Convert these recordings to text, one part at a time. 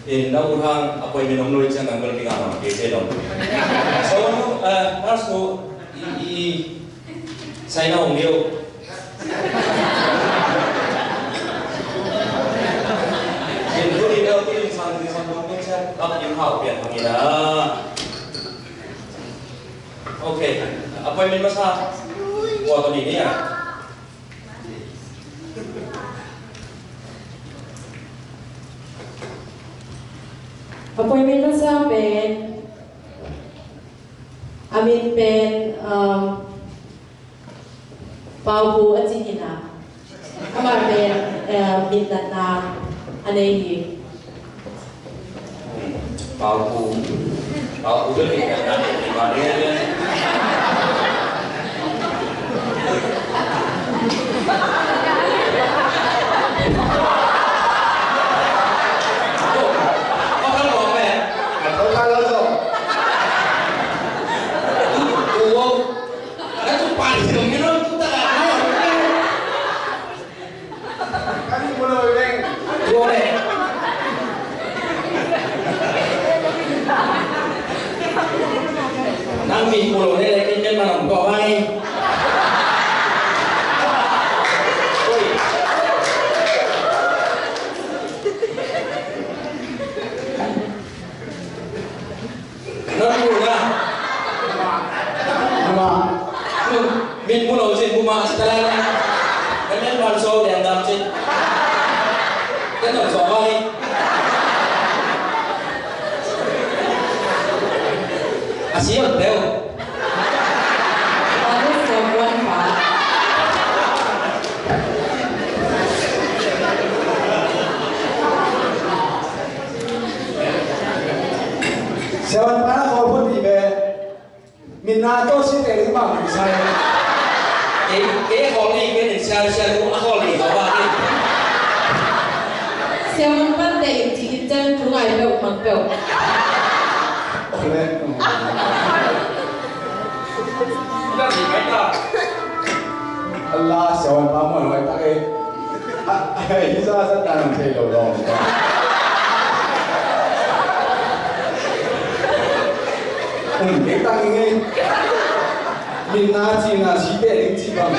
in naurang apoy minom noi chan ang belting amam ke chelom so marsko I sai na ong liu in puri do puri sang dong ke chan up in hao pian hang ina okay apoy min masa wa to ni ya appointment sa pen amin pen paubu at sinina amar pen minat na anayi paubu tu ni kan di mana dia Nami pulau ni lagi ni mana kau main? Nami pulau, min pulau je buma setelah ni, kalian bansau yang dalam je, kan tak kau main? Siap deh. Bagus sebuah pak. Siapa mana kau pun tiba, minat tu sih dari bang saya. Holi ni saya lu holi apa ni? Siapa pun dek cikitan tungai bel makbel. Allah siapa paman orang tak Isa sa tanang sa ilolong. Kita ingin minat Cina si beling si bang.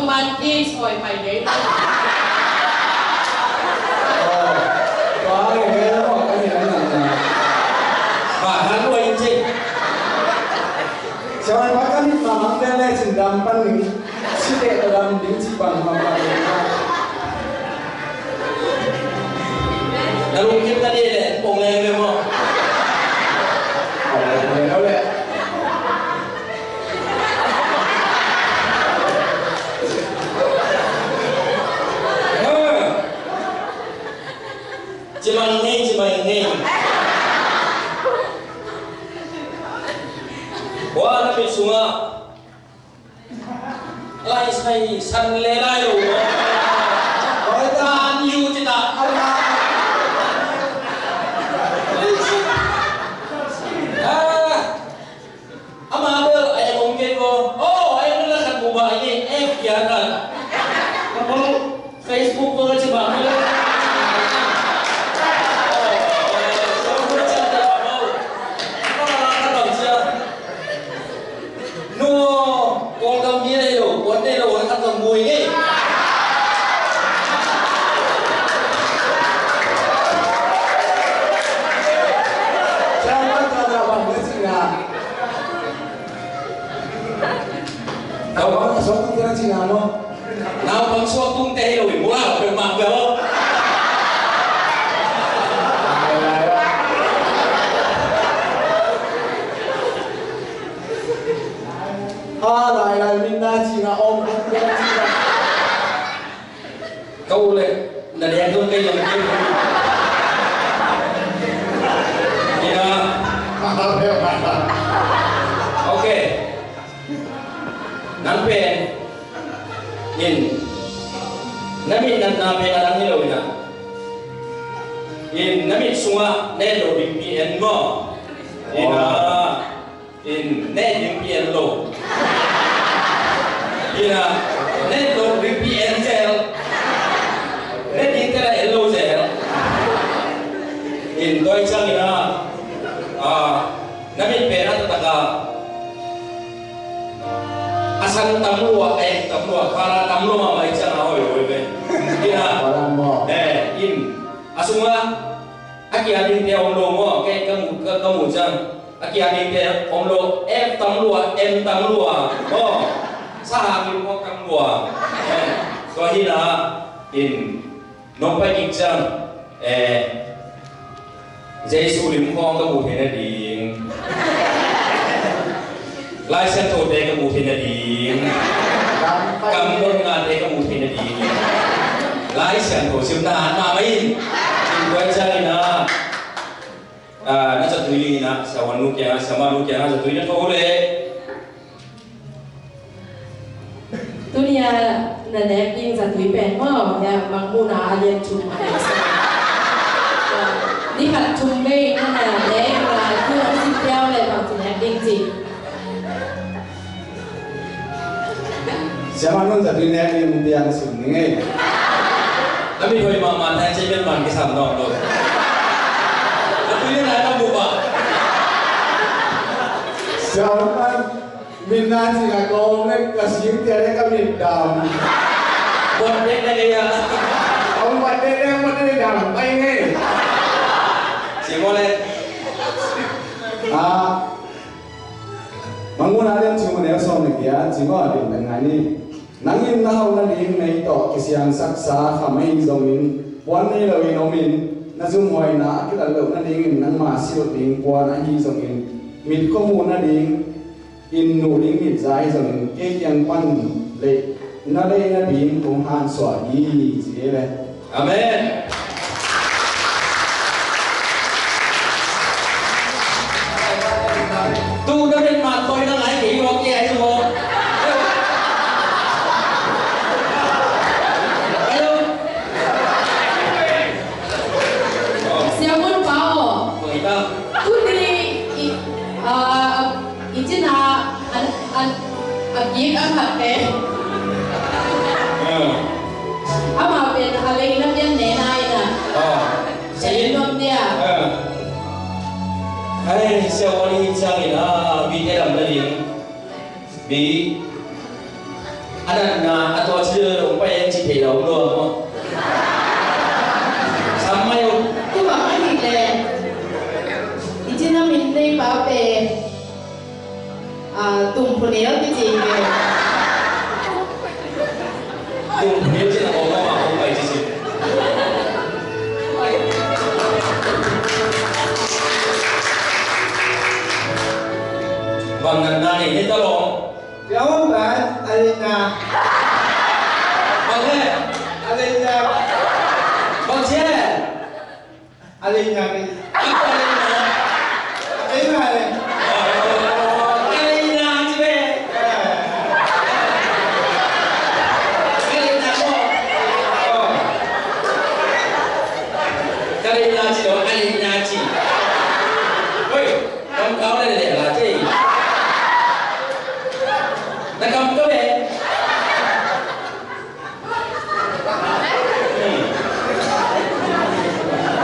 Mandi soi mai deh. Oh, wah, ini apa kan ya nana? Bahan lu ini. Siapa makan ni mamang dia le cendam pan ni, si dek dalam ding si bang mamang. Lalu kita ni le, pongeng le mo. Oleh. Cuma ini. Wah, tapi sunga. Lai sai san le lai lo. Oh, tan yu cita. Amal ayam mungkin ko. Oh, ayam nak kan buka ini. Kiaran. Kamu Facebook ko coba. Nào bằng số tung tê rồi mua nào phải mặc về không? Lại minna chỉ là ôm Câu này là đèn hơn cây giống như ok nang pen in namin nang namin ang nilaw na in namit sunga ne lo BPN mo in ne BPN lo ne lo BPN gel ne dingtela lo gel in Deutschland namit pera taka asan tamlua para tamlua mai chana hoi be in asunga aki ading te omlo mo ke kamu jang aki ading te omlo tamlua tamlua sa mi mo tamlua so hina in nompai jang Jesu lim khong kamu phena ding lai sen tho te kamu phena ding kam non nga te kamu phena ding lai sen tho sim na ma mai in quay chai na na sa tui na sa wanu kya sama nu kya sa tui na tho le dunia na ne ping sa tui pen mo ya mang mu na alien chum đi học chung đi nên là để là cứ ông xin theo lại bằng thì nhạc điên gì Siapa nun satu ini yang dia sungai. Tapi kalau mama tanya cakap mana kisah nong lo, tapi ini nak buka. Siapa minat sih kalau nak kasih tiada kami dam. Buat dek dia. Ông buat dia dam, baik ni. Boleh. Mangun ada cuma dia som ni dia, cuma ada dengan ni. Nangin tahu nanti ini to kesian saksa kami zomin, puan ni lawi nomin, nazum hoi na kita lalu nanti ini nang masih ding puan ahi zomin, mit komu nanti in nuling mit zai zomin, yang pan le, nanti nanti kumhan swagi, sih le. Amen. Tu đã bên mặt tôi đang lái kỹ vào kia chứ không? siapa bao tu ni izin giết ăn hạt ke ama bên alai nam nhân nè này nè sẽ nom dia Hai siapa ni cang ina bi dalam dari bi ada na atau aja umpai yang cipta dalam lo sama yo tu apa ni le izin nam ini bao pe tung punel di sini tu dia cina orang umpai di sini Bang Nana ni tolong. Jawab kan, Alina. Bang Le, Alina. Bang Cie. Alina ni. Apa Alina? Alina ni. Alina cibe. Alina ko. Alina ci do Alina ci. Oi, kamu kau dah lihat lah cik. Nak kamu kau deh.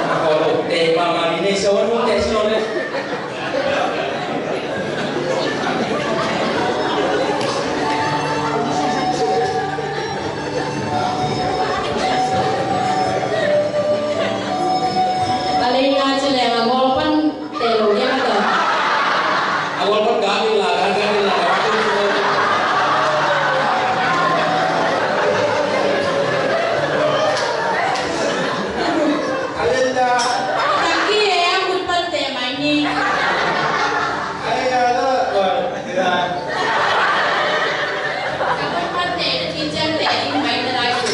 Kalau teh mama ini seorang pun teh seorang. alai ngaji le ngol pan telo dia kata Awal pun gagal lah. Alina. Taki aku pan te mai ni Alina tu. Tidak. aku pan te di jam te di mai na lai tu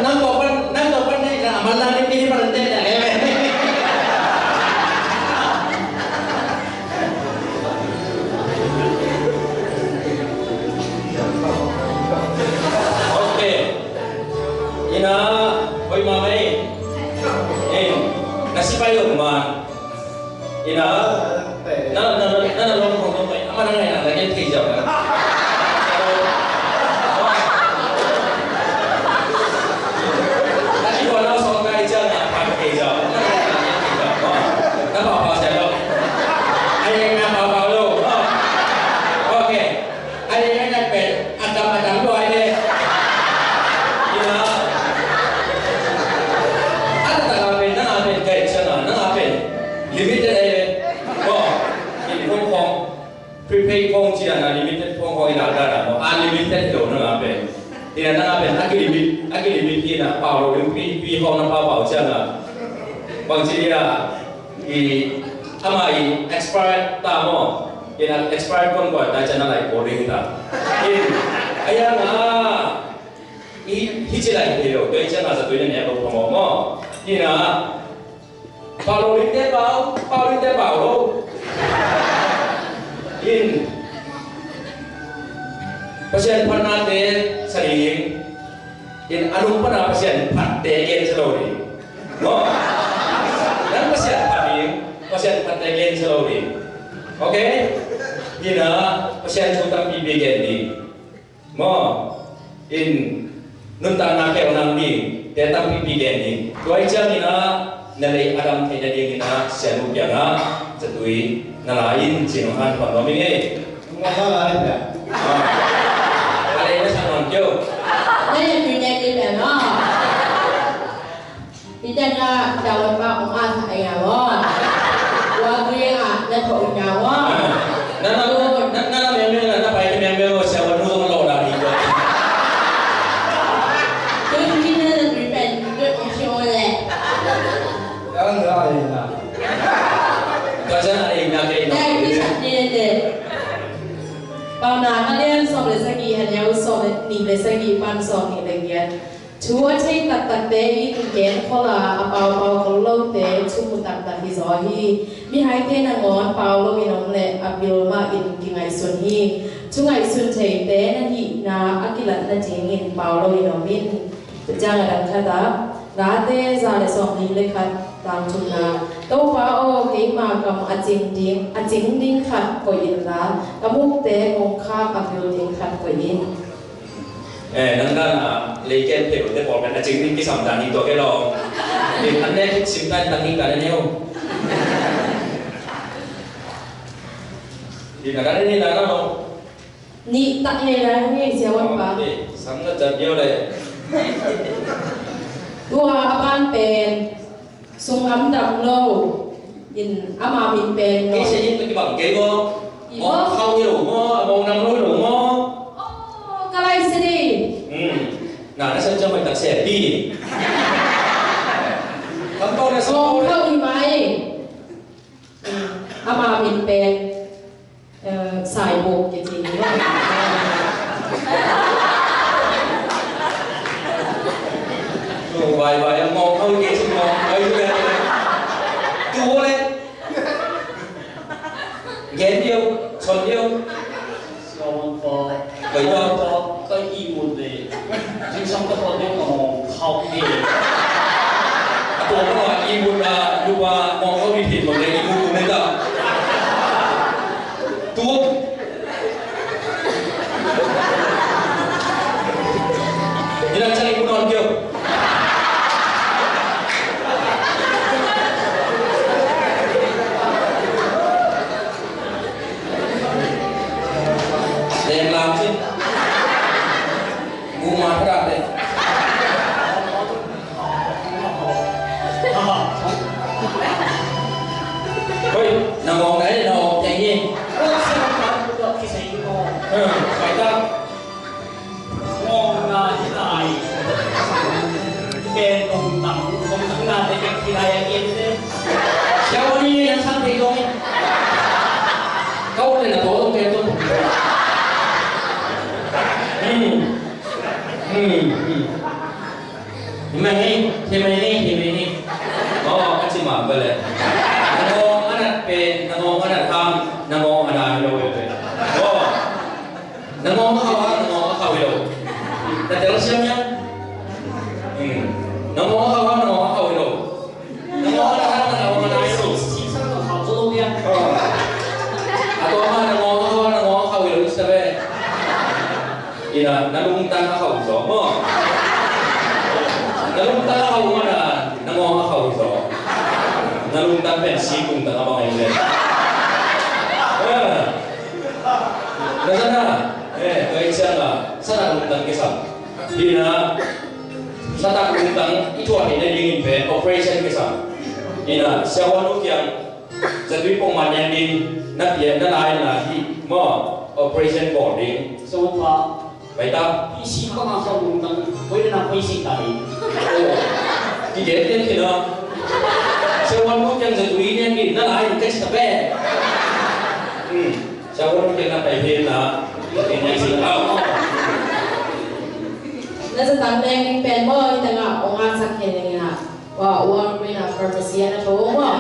Nang kapan ni amalan ni pada teh dah. ina na lo ko ko ama na ngai na lagi thi jaw na lagi ko na so ngai cha na pa thi jaw na ba ba sa lo ai na ba ba lo okay ai na pe adam lo ai de ina ada ta ga pe na pe kai cha na pe limited prepaid phone chỉ là limited phone coi là ra là unlimited đồ nữa là về thì là nó về cái limit kia là bảo đồ đến pi phone nó bảo chân là bằng chỉ là thì ama expire ta mo thì là expire con gọi ta chân là lại cố định ta thì ai à hi chỉ là thì rồi tôi chân là sẽ tôi nên nhớ một phòng mo thì là bảo đồ limited bảo đồ in pasien pernah de sering in anu pernah pasien pat de gen slowly no dan pasien pat de gen slowly okay ina pasien sutang bibi gen di mo in nunta na ke onang di de tam bibi gen di doi jam ina nalai adam te jadi ina selu bianga setui nalain jinohan pandemi ini. Ngomong lain ya. Ada yang sangat jauh. Đây là chuyện này nó. Đi chân ra chào ba ông ăn thầy nhà quá. Qua kia nó thổi nhà quá. Nana memang nana pakai memang siapa dulu sama lo dari itu. Tôi chỉ nên là prepare được một lẹ. Jangan lain lah. Kerja hari ini ada Đây cái sạch đi để. Bao nào các liên xong để sang kỳ hạt nhau xong để nhìn để sang kỳ ban xong thì để kiện. Chúa thấy tật tế ý thì kiện khó là bao có lâu tế chung một tật thì gió hi. Mi hai tên là ngón bao lâu thì nóng lệ biểu mà in kỳ ngày xuân hi. Chúng ngày xuân thấy tế là hi na akilat là chế nghìn bao lâu thì nóng min. Tự trang là đằng khá ta. Đã tế ra để xong đi lấy khát tàng chung na. Đâu phá ô cái mà cầm chính đinh khát của in ra. Cầm mục tế mông khá biểu đinh khát của in. Nâng ra là lấy cái thể của tế bỏ là chính cái sản phẩm điตัวcái lò thì anh ấy xin tay tăng đi cả đấy nhau thì là cái này là nó Ni tak ni lah ni siapa apa? sáng rất chậm yêu đây Dua aban pen sung am dam lo in ama min pen cái xe những cái bằng kế vô mò không nhiều mò mò năm lối đủ mò Oh, kalai sini. Nah, nó sẽ cho mình tập xe đi con to này So sao kau ni mai. Ama min pen sai bộ cái gì nữa. vài em mò không cái gì mò ấy cái chú lên ghét yêu son yêu Còn có vậy thôi có ý muốn để nhưng xong có còn những cái học để tôi có nói ý muốn là lúc mà mò không đi thịt một cái ý muốn nên là tú như là chắc ý muốn nói kiểu để em làm chứ ngu mà phải đạt đấy ôi nào ngon đấy nào chạy gì cái gì ngon phải ta ngon là thế này cái công tặng là cái này cái đấy kéo đi làm sao thì rồi câu này là tổ tông kèm tôi Mày thì mày cái gì mà vậy lẽ namo anak pe namo anak tham namo anak lo vậy namo kawan lo ta terus siapa namo kawan lo namo anak tham namo anak lo 其实个好多东西ตั้งเป็นสีกุ้งตั้งเอาไปเลยแล้วฉันน่ะเคยเชื่อละสตาร์กุ้งตั้งกี่สัปดีนะสตาร์กุ้งตั้งอีกตัวนี้ได้ยิงเป็น operation กี่สัปดีนะเชื่อว่าลูกยังจะด้วยปงมันยังดินนักเรียนนักเรียนนะที่มั่ว operation boarding สมมติว่า ไปตั้ง พี่ชีก็มาเข้าลุงตั้งไว้ในน้ำไปสิตาย ที่เด็ดเด็ดที่เนาะเชื่อว่าลูกยังจะด้วยยังดินนักเรียนแค่สเปรเชื่อว่าลูกยังนักไปเพียนนะเป็นยังสิ่งเอาแล้วจะตั้งแรงเป็นบ่ที่ตั้งอ่ะองค์การสักแค่ยังไงนะว่าว่าไม่น่าพอร์เซียนะโถว่า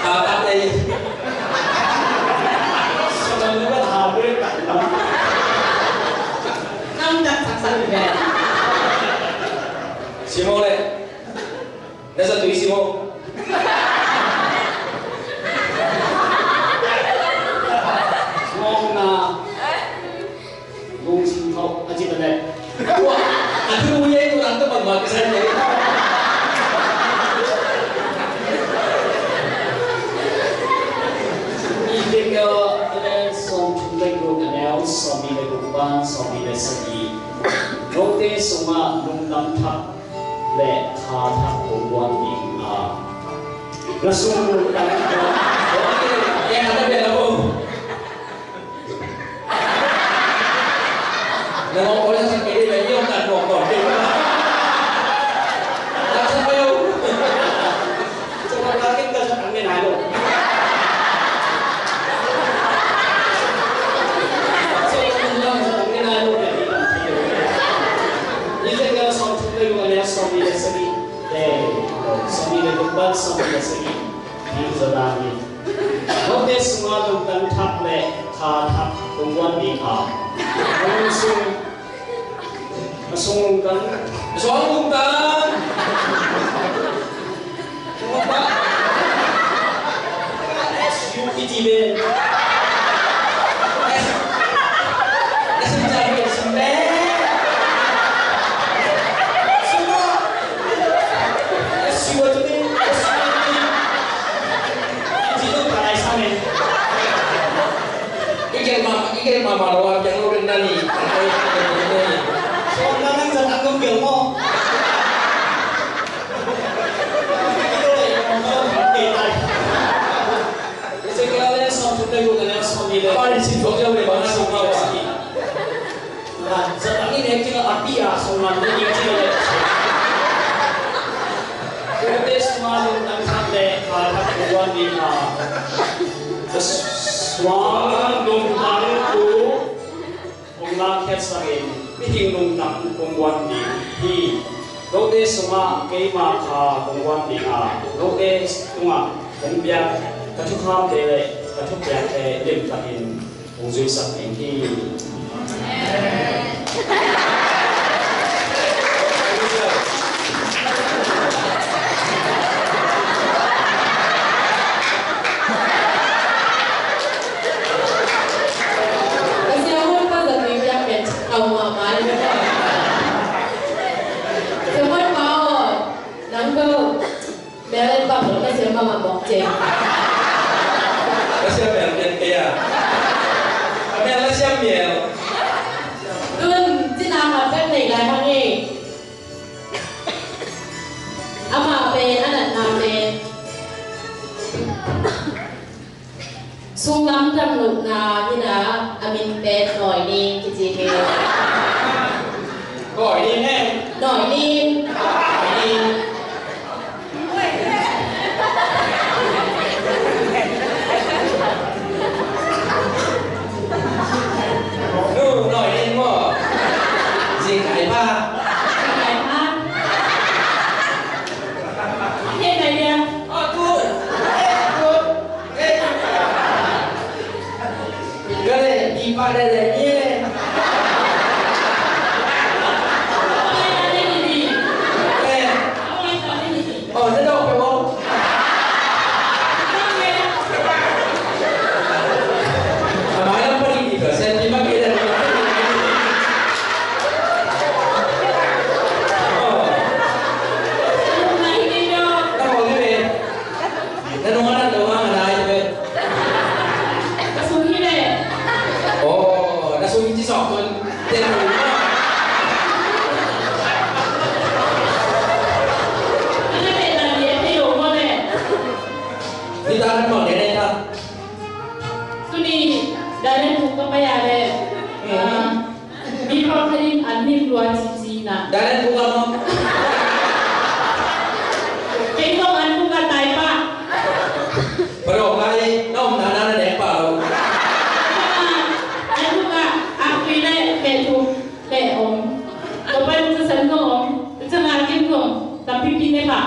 ตาตาเลยสมัยนี้ก็ถามด้วยกัน นั่งจัดสักแบบซิโมเลยนั่นจะตุยซิโมมองหน้าลุงชิงเขาอาจิตเลยว้าอันที่รู้ยังตัวนั้นต้องมาเกษตรเลยSomi le kuban, somi le sagi. Rote suma lungdam thak le kha thak kuban ding a. Rasung lungdam thak. Yang ada bela bu. Nengok orang sakit dia dia tak doktor dia. Tak sampai yo. Coba kaki ke angin ayo. Somi le sagi, somi le kuban, somi le sagi, di zalani. Rote semua lungdam thak le kha thak kuban ding a. Masung lungdam. Soal lungdam. Apa? SUPTB. Cái mà lo chẳng lo đến đây Con đang dần ăn cơm kiểu mò Sẽ kéo lên xong chúng tôi cũng là xong đi đây Ba đi xin thuốc cho về bán xong đâu à Là dần ăn đi chứ là ăn đi à xong làm như chứ là Cô tế xóa luôn ăn thang lệ Khá thác của quan đi à Xóa luôn thang của Ông la khét sa hình Bí hình nung tặng công quan đi Thì Rốt tế xóa cây mà khá công quan đi à Rốt tế tung à Công biạc Cả chúc khám tế lệ Cả chúc biạc tế liêm tạc hình Ông duy sắc hình thì Mamaบอกเจง Nó xem mèo trên kia Mèo nó xem mèo Đừng chứ nào mà phép này lại hoa nghe Ama về anh là nào về Xuống lắm trăm lục nào như là Amin bed nổi đi cái gì kìa Gọi đi em Nổi đi Gọi đi Nổi lên mà Gì cái ba Cái ba Thế này nè Good Good Cái này đi ba đây này nhé Đây là đây đi Karin Anim Luan Sisina. Dan bukan mau. Kentong an bukan taipa. Baru kali nom nana dek pau. An bukan aku ini betul beom. Kapan sesuatu om, jangan kim om, tapi pindah pak.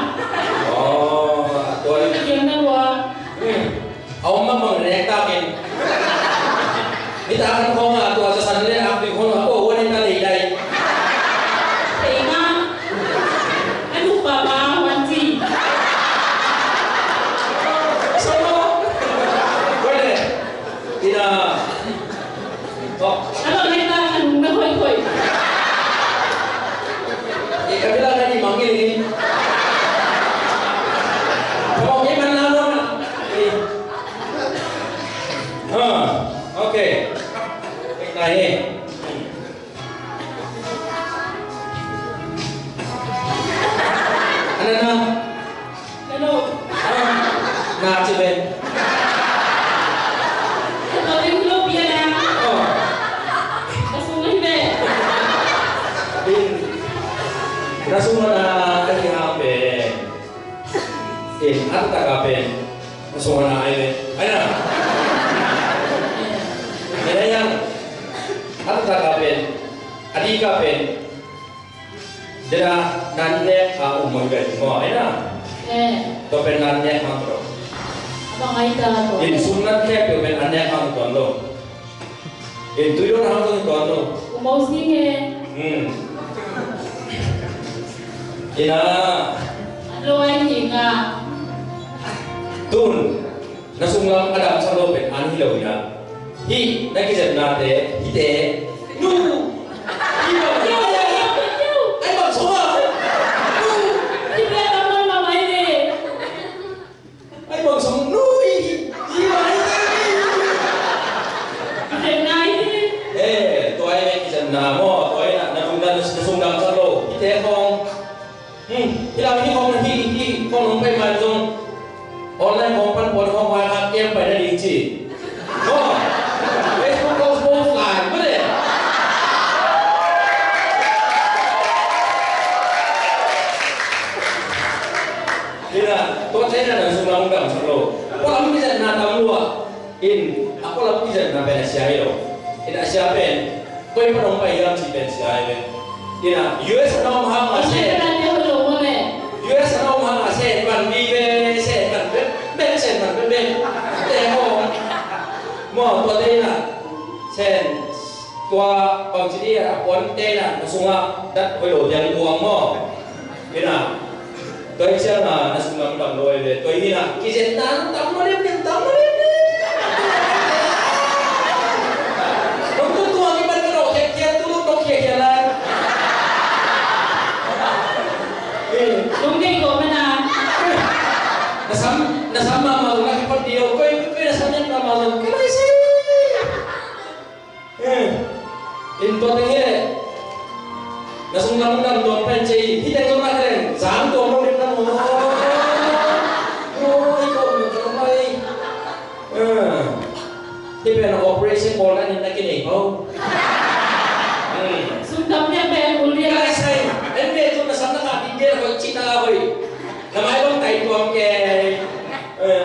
Oh, tuh. Yang kedua, Ông mắc mừng để ta kìm. Đi ta ăn không à, tụi sẽ sẵn lên áp thì không là cô quên ta đi đây. Thế mà, anh lúc bà hoàn gì? Sao đó? Quay đây. Đi nào. Anh bảo anh ta ăn uống nó hơi khỏe. Thì cái đó là đi mong cái gì? Không, cái bánh nào đâu mà. Đi. Ok. Cái này đi. Anh ăn không? Hello. Nào chị về. Kalau dia belum dia dah. Langsung ni deh. Langsung na kasi happen. At tagapin. Langsung na ay. Ay na. Yan. At tagapin. Adi kapin. Jada nanne ka umagal mo. Ay na. To pen nanne ang pro. Abang Aida tu. Sunat ke pen nanne ang tondo. Tuyo na ang tondo. Umau sini. Ina. Lo anjing ah. Tun nasunglang Adam sa lopet an hilaw na. Hi nakisap nate hite. Nu. Hilaw. Ay bang sama. Nu. Dia tahu mama ini. Ay bang sama. Nu. Hilaw. Dia ini. To ay nakisap na mo. To ay nasunglang sa lo. Hite kong. Hilaw ni kong hi kong nung pay manjong. Onlineของพันปอนของวาครับเกมไปได้ดีจีก็เฟซบุ๊กโพสต์ไลน์ไม่ได้นี่นะตัวใช้นั่นสุนัขดำสุดโลพอเราไม่จะนาตำรัวอินakuเราไม่จะนาเป็นอาชีพเราอินอาชีพเป็นตัวyang pernah bayar yang siเป็นอาชีพนี่นะ US น้องห้างอาชีพ Dia belum boleh. US น้องห้างอาชีพมันดีเว้เช่นมันเป็นเช่นมันเป็นแต่โมตัวเต้น่ะเช่นตัวบางทีอ่ะคนเต้น่ะสุงะดัดไปโหลดยังบวงโมนี่นะตัวอีเช่นน่ะนั่นสุงะมันดำลอยเลยตัวนี้น่ะกิจนั้นตำมาเรียบตำมาเรียบน้องตัวที่มันกระโดดเขียนตัวน้องเขียนอะไร Mungkin kau mana? Nasama malu lagi pun dia, kau nasanya tak malu, kenapa sih? Into tengah, nasung kamu dalam tuan pencet, kita tu nak keren, jangan tuan orang kita mau, ikut macam mana? Kita nak operasi bola ni nak kini, kau. Sungkamnya bayar kuliah. Kalau saya, ente tu nasana kat dia, kau cita kau. Namai bang tay tuam ke,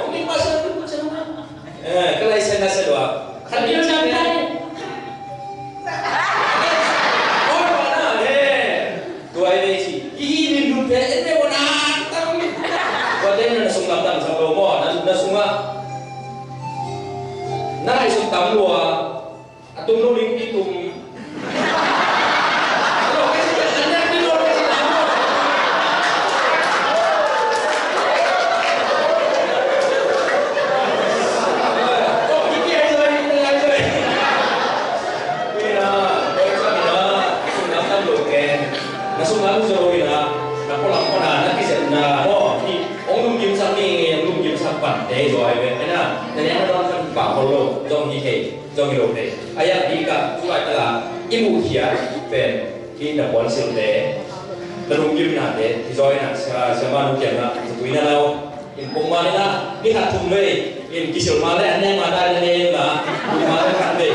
umi pasal tu macam mana? Kalau saya nasi doa, Tapi orang tay. oh mana? Dua ini sih, ini dulu deh, ini mana? Tapi, kau tanya nasung tam sama lomo, nasunga, nai sung tam luar, atum nuling itu. Để rồi về thế nào, thế nên nó đang bảo hồ lô trong như thế, trong như thế, ai ăn đi cả, chúng ta là im mù khía về khi là quán siêu tế, là đúng như nào thế, thì rồi là sẽ mà đúng kiểu là tụi nó đâu, in bông mà đấy là đi hạt thùng về, in kỳ siêu mà đấy anh em mà đây nên là bông mà đấy hạt về,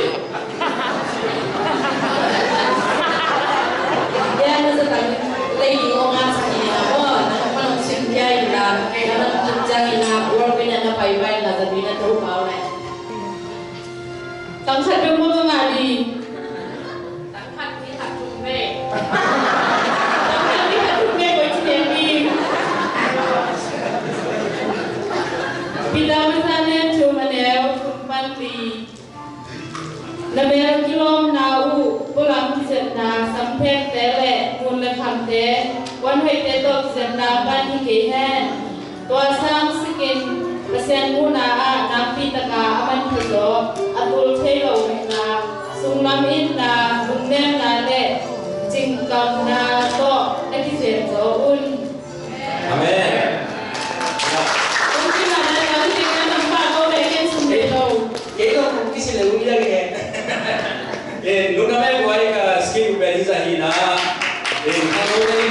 Tang khat do mo ngadi. Tang khat ni khat tum ve. Tang khat ni khat tum ve ko chi ni. Pida masane tum anel tum panti. Na ber kilom na u pulang set na samphek te le mun le kham te wan hoi te tok set na ban hi ke hen. Tua sang sikin Pasian muna nampi taka aman kilo atul thelo na sunglam in na bungnem na le jingkam na to nakisen so un. Amen. Mungkin ada kali dengan nampak kau pengen sumber. Kita kisi le umi lagi. Nuna me buai ka skill beri sahina. Kalau ini